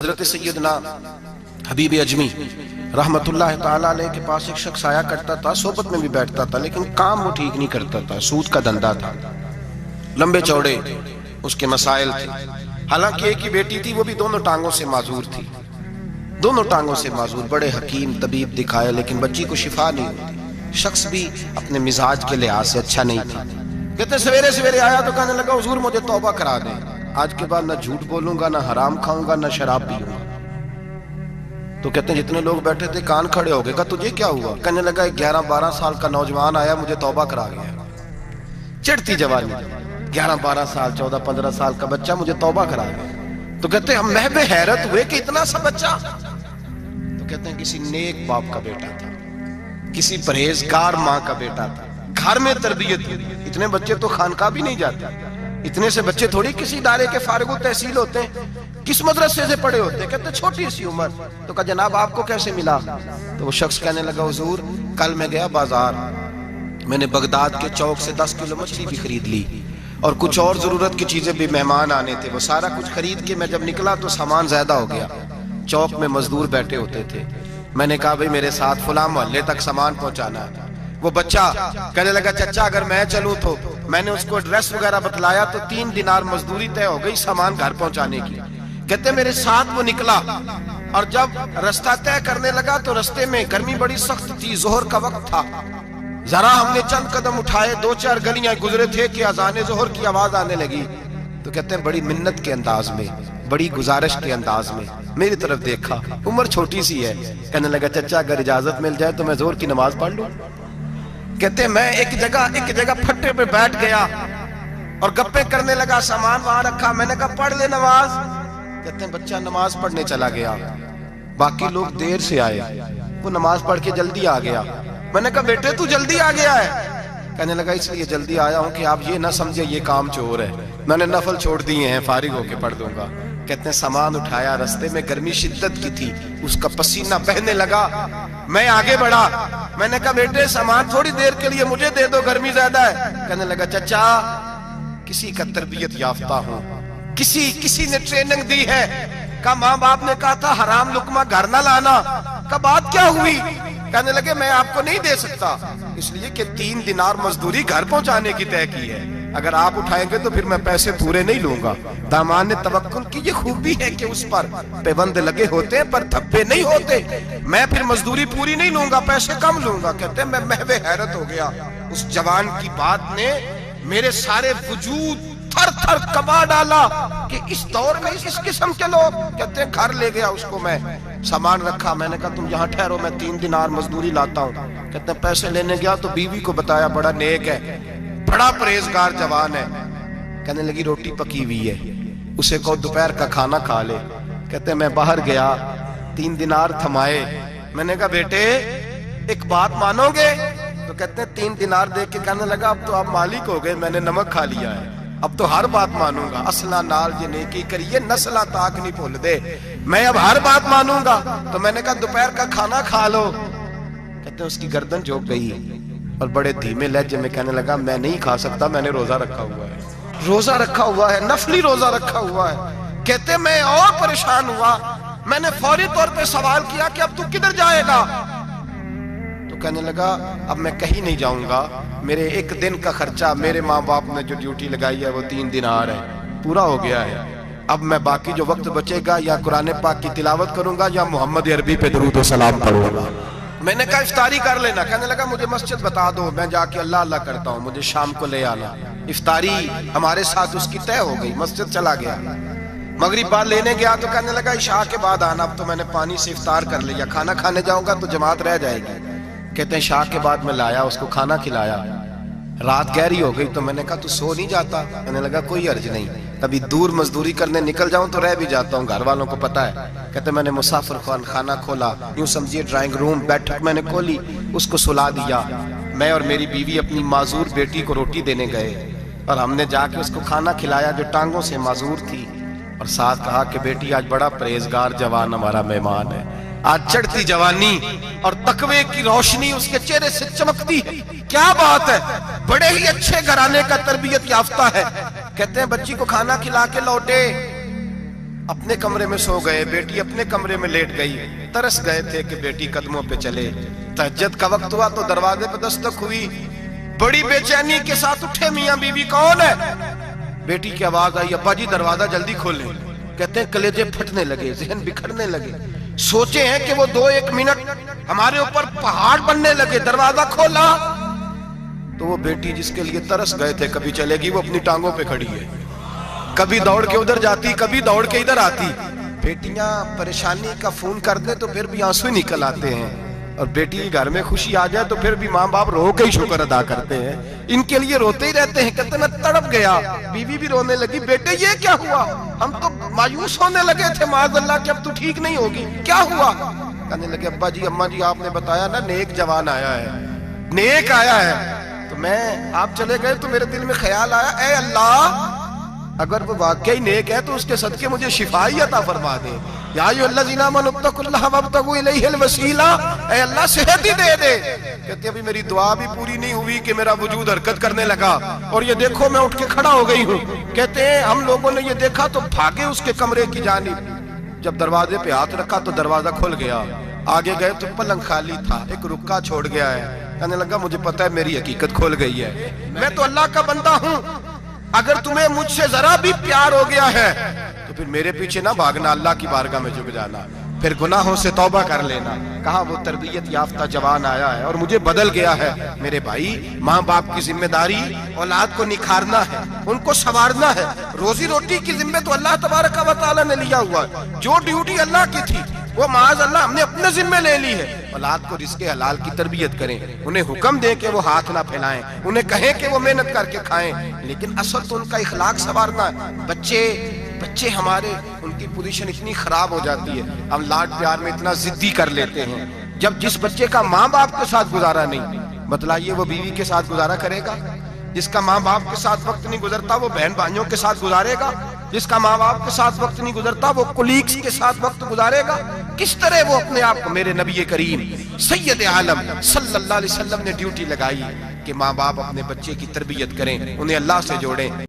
حضرت سیدنا حبیب اجمی رحمتullah تعالیٰ علیہ کے پاس ایک شخص آیا کرتا تھا، صحبت میں بھی بیٹھتا تھا، لیکن کام وہ ٹھیک نہیں کرتا تھا، سود کا دھندا تھا، لمبے چوڑے اس کے مسائل تھے۔ حالانکہ ایک ہی بیٹی تھی، وہ بھی دونوں ٹانگوں سے معذور تھی، دونوں ٹانگوں سے معذور، بڑے حکیم طبیب دکھائے لیکن بچی کو شفا نہیں ہوتی۔ شخص بھی اپنے مزاج کے لحاظ سے اچھا نہیں تھا۔ کہتے سویرے سویرے آیا تو کہنے لگا حضور مجھے توبہ کرا دیں، آج کے بعد نہ جھوٹ بولوں گا، نہ حرام کھاؤں گا، نہ شراب پیوں گا۔ تو کہتے ہیں جتنے لوگ بیٹھے تھے کان کھڑے ہو گئے، کہا تجھے کیا ہوا؟ کہنے لگا 11-12 سال کا نوجوان آیا مجھے توبہ کرا گیا، چڑھتی جوانی، 11-12 سال 14-15 سال کا بچہ مجھے توبہ کرا گیا۔ تو کہتے ہیں ہم محو حیرت ہوئے کہ اتنا سا بچہ؟ تو کہتے ہیں کسی نیک باپ کا بیٹا تھا، کسی پرہیزگار ماں کا بیٹا تھا، گھر میں تربیت ہوئی۔ اتنے بچے تو خانقاہ بھی نہیں جاتے، اتنے سے بچے تھوڑی کسی ادارے کے فارغ التحصیل ہوتے ہیں، کس مدرسے سے پڑھے ہوتے ہیں؟ کہتے چھوٹی سی عمر۔ تو کہا جناب آپ کو کیسے ملا؟ تو وہ شخص کہنے لگا حضور کل میں گیا بازار، میں نے بغداد کے چوک سے 10 کلو مچھلی بھی خرید لی اور کچھ اور ضرورت کی چیزیں بھی، مہمان آنے تھے، وہ سارا کچھ خرید کے میں جب نکلا تو سامان زیادہ ہو گیا۔ چوک میں مزدور بیٹھے ہوتے تھے، میں نے کہا بھئی میرے ساتھ فلاں محلے تک سامان پہنچانا ہے۔ وہ بچہ کہنے لگا چچا اگر میں چلوں تو، میں نے اس کو ایڈریس وغیرہ بتلایا تو 3 دینار مزدوری طے ہو گئی سامان گھر پہنچانے کی۔ کہتے میرے ساتھ وہ نکلا اور جب رستہ طے کرنے لگا تو رستے میں گرمی بڑی سخت تھی، ظہر کا وقت تھا، ذرا ہم نے چند قدم اٹھائے، 2-4 گلیاں گزرے تھے کہ اذان ظہر کی آواز آنے لگی۔ تو کہتے ہیں بڑی منت کے انداز میں، بڑی گزارش کے انداز میں میری طرف دیکھا، عمر چھوٹی سی ہے، کہنے لگا چچا اگر اجازت مل جائے تو میں ظہر کی نماز پڑھ لوں۔ کہتے ہیں میں ایک جگہ پھٹے پہ بیٹھ گیا اور گپے کرنے لگا، سامان وہاں رکھا، میں نے کہا پڑھ لے نماز۔ کہتے ہیں بچہ نماز پڑھنے چلا گیا، باقی لوگ دیر سے آئے، وہ نماز پڑھ کے جلدی آ گیا۔ میں نے کہا بیٹے تو جلدی آ گیا ہے؟ کہنے لگا اس لیے جلدی آیا ہوں کہ آپ یہ نہ سمجھے یہ کام چور ہے، میں نے نفل چھوڑ دیے ہیں، فارغ ہو کے پڑھ دوں گا۔ کہتے ہیں سامان اٹھایا، رستے میں گرمی شدت کی تھی، اس کا پسینہ بہنے لگا، میں آگے بڑھا، میں نے کہا بیٹے سامان تھوڑی دیر کے لیے مجھے دے دو، گرمی زیادہ ہے۔ کہنے لگا چچا کسی کا تربیت یافتہ ہوں، کسی نے ٹریننگ دی ہے، کہا ماں باپ نے کہا تھا حرام لقمہ گھر نہ لانا، کہا بات کیا ہوئی؟ کہنے لگے میں آپ کو نہیں دے سکتا، اس لیے کہ 3 دینار مزدوری گھر پہنچانے کی طے کی ہے، اگر آپ اٹھائیں گے تو پھر میں پیسے پورے نہیں لوں گا۔ دامان نے توکل کی یہ خوبی ہے کہ اس پر پیبند لگے ہوتے ہیں پر دھبے نہیں ہوتے، میں پھر مزدوری پوری نہیں لوں گا، پیسے کم لوں گا۔ کہتے ہیں میں محو حیرت ہو گیا، اس جوان کی بات نے میرے سارے وجود تھر تھر کبا ڈالا کہ اس دور میں اس قسم کے لوگ۔ کہتے ہیں گھر لے گیا اس کو، میں سامان رکھا، میں نے کہا تم یہاں ٹھہرو میں 3 دینار مزدوری لاتا ہوں۔ کہتے ہیں پیسے لینے گیا تو بیوی کو بتایا، بڑا نیک ہے، بڑا پرہیزگار جوان ہے، کہنے لگی روٹی پکی ہوئی ہے، اسے کہو دوپہر کا کھانا کھا لے۔ کہتے ہیں میں باہر گیا، 3 دینار تھمائے، میں نے کہا بیٹے ایک بات مانو گے؟ تو کہتے ہیں 3 دینار دے کے کہنے لگا اب تو آپ مالک ہو گئے، میں نے نمک کھا لیا ہے، اب تو ہر بات مانوں گا، اصلہ نال یہ نیکی کریے نسلہ تاک نہیں بھول دے، میں اب ہر بات مانوں گا۔ تو میں نے کہا دوپہر کا کھانا کھا لو۔ کہتے ہیں اس کی گردن جھک گئی اور بڑے دھیمے لہجے میں کہنے لگا میں نہیں کھا سکتا، میں نے روزہ رکھا ہوا ہے، روزہ رکھا ہوا ہے، نفلی روزہ رکھا ہوا ہے۔ کہتے ہیں میں اور پریشان ہوا، میں نے فوری طور پہ سوال کیا کہ اب تو کدھر جائے گا؟ تو کہنے لگا اب میں کہیں نہیں جاؤں گا، میرے 1 دن کا خرچہ میرے ماں باپ نے جو ڈیوٹی لگائی ہے وہ 3 دینار ہے، پورا ہو گیا ہے، اب میں باقی جو وقت بچے گا یا قرآن پاک کی تلاوت کروں گا یا محمد عربی پہ درود و سلام پڑھوں گا۔ میں نے کہا افطاری کر لینا۔ کہنے لگا مجھے مسجد بتا دو، میں جا کے اللہ اللہ کرتا ہوں، مجھے شام کو لے آنا۔ افطاری ہمارے ساتھ اس کی طے ہو گئی، مسجد چلا گیا، مغرب بعد لینے گیا تو کہنے لگا عشاء کے بعد آنا، اب تو میں نے پانی سے افطار کر لیا، کھانا کھانے جاؤں گا تو جماعت رہ جائے گی۔ کہتے ہیں عشاء کے بعد میں لایا، اس کو کھانا کھلایا، رات گہری ہو گئی تو میں نے کہا تو سو نہیں جاتا؟ کہنے لگا کوئی عرض نہیں، کبھی دور مزدوری کرنے نکل جاؤں تو رہ بھی جاتا ہوں، گھر والوں کو پتہ ہے۔ کہتے میں نے مسافر خانہ کھولا، یوں سمجھیے ڈرائنگ روم بیٹھک میں نے کھولی، اس کو سلا دیا، میں اور میری بیوی اپنی معذور بیٹی کو روٹی دینے گئے اور ہم نے جا کے اس کو کھانا کھلایا جو ٹانگوں سے معذور تھی، اور ساتھ کہا کہ بیٹی آج بڑا پرہیزگار جوان ہمارا مہمان ہے، آج چڑھتی جوانی اور تقوی کی روشنی اس کے چہرے سے چمکتی ہے، کیا بات ہے، بڑے ہی اچھے گھرانے کا تربیت یافتہ ہے۔ کہتے ہیں بچی کو کھانا کھلا کے لوٹے، اپنے کمرے میں سو گئے، بیٹی اپنے کمرے میں لیٹ گئی، ترس گئے تھے کہ بیٹی قدموں پہ چلے۔ تہجد کا وقت ہوا تو دروازے پہ دستک ہوئی، بڑی بے چینی کے ساتھ اٹھے میاں بیوی، کون ہے؟ بیٹی کی آواز آئی، ابا جی دروازہ جلدی کھولیں۔ کہتے ہیں کلیجے پھٹنے لگے، ذہن بکھرنے لگے، سوچے ہیں کہ وہ 2-1 منٹ ہمارے اوپر پہاڑ بننے لگے۔ دروازہ کھولا تو وہ بیٹی جس کے لیے ترس گئے تھے کبھی چلے گی، وہ اپنی ٹانگوں پہ کھڑی ہے، کبھی دوڑ کے ادھر جاتی، کبھی دوڑ کے ادھر آتی۔ بیٹیاں پریشانی کا فون کر دیں تو پھر بھی آنسو نکل آتے ہیں، اور بیٹی کے گھر میں خوشی آ جائے تو پھر بھی ماں باپ رو کے ہی شکر ادا کرتے ہیں۔ ان کے لیے روتے ہی رہتے ہیں، کہتے ہیں میں تڑپ گیا۔ بیوی بھی رونے لگی، بیٹے یہ کیا ہوا؟ ہم تو مایوس ہونے لگے تھے معاذ اللہ کہ اب تو ٹھیک نہیں ہوگی، کیا ہوا؟ کہنے لگے ابا جی اماں جی آپ نے بتایا نا نیک جوان آیا ہے، نیک آیا ہے، تو میں آپ چلے گئے تو میرے دل میں خیال آیا اے اللہ اگر وہ واقعی نیک ہے تو اس کے صدقے مجھے شفائی عطا فرما دے۔ یا ایھا الذین آمنوا اتقوا اللہ وابتغوا الیہ الوسیلہ، اے اللہ صحت ہی دے دے۔ کہتے ابھی میری دعا بھی پوری نہیں ہوئی کہ میرا وجود حرکت کرنے لگا، اور یہ دیکھو میں اٹھ کے کھڑا ہو گئی ہوں۔ کہتے ہیں ہم لوگوں نے یہ دیکھا تو بھاگے اس کے کمرے کی جانب، جب دروازے پہ ہاتھ رکھا تو دروازہ کھل گیا، آگے گئے تو پلنگ خالی تھا، ایک رکا چھوڑ گیا ہے۔ کہنے لگا مجھے پتا ہے میری حقیقت کھول گئی ہے، میں تو اللہ کا بندہ ہوں، اگر تمہیں مجھ سے ذرا بھی پیار ہو گیا ہے تو پھر میرے پیچھے نہ بھاگنا، اللہ کی بارگاہ میں جھک جانا، پھر گناہوں سے توبہ کر لینا۔ کہا وہ تربیت یافتہ جوان آیا ہے اور مجھے بدل گیا ہے۔ میرے بھائی ماں باپ کی ذمہ داری اولاد کو نکھارنا ہے، ان کو سنوارنا ہے۔ روزی روٹی کی ذمہ تو اللہ تبارک و تعالیٰ نے لیا ہوا ہے، جو ڈیوٹی اللہ کی تھی وہ معاذ اللہ ہم نے اپنے ذمہ لے لی ہے۔ اولاد کو رزق حلال کی تربیت کریں، انہیں حکم دیں کہ وہ ہاتھ نہ پھیلائیں، انہیں کہیں کہ وہ محنت کر کے کھائیں، لیکن اصل تو ان کا اخلاق سنوارنا ہے۔ بچے ہمارے ان کی پوزیشن اتنی خراب ہو جاتی ہے، ہم لاڈ پیار میں اتنا ضدی کر لیتے ہیں، جب جس بچے کا ماں باپ کے ساتھ گزارا نہیں، بتلائیے وہ بیوی کے ساتھ گزارا کرے گا؟ جس کا ماں باپ کے ساتھ وقت نہیں گزرتا وہ بہن بھائیوں کے ساتھ گزارے گا؟ جس کا ماں باپ کے ساتھ وقت نہیں گزرتا وہ کولیگز کے ساتھ وقت گزارے گا؟ کس طرح وہ اپنے آپ کو، میرے نبی کریم سید عالم صلی اللہ علیہ وسلم نے ڈیوٹی لگائی کہ ماں باپ اپنے بچے کی تربیت کریں، انہیں اللہ سے جوڑیں۔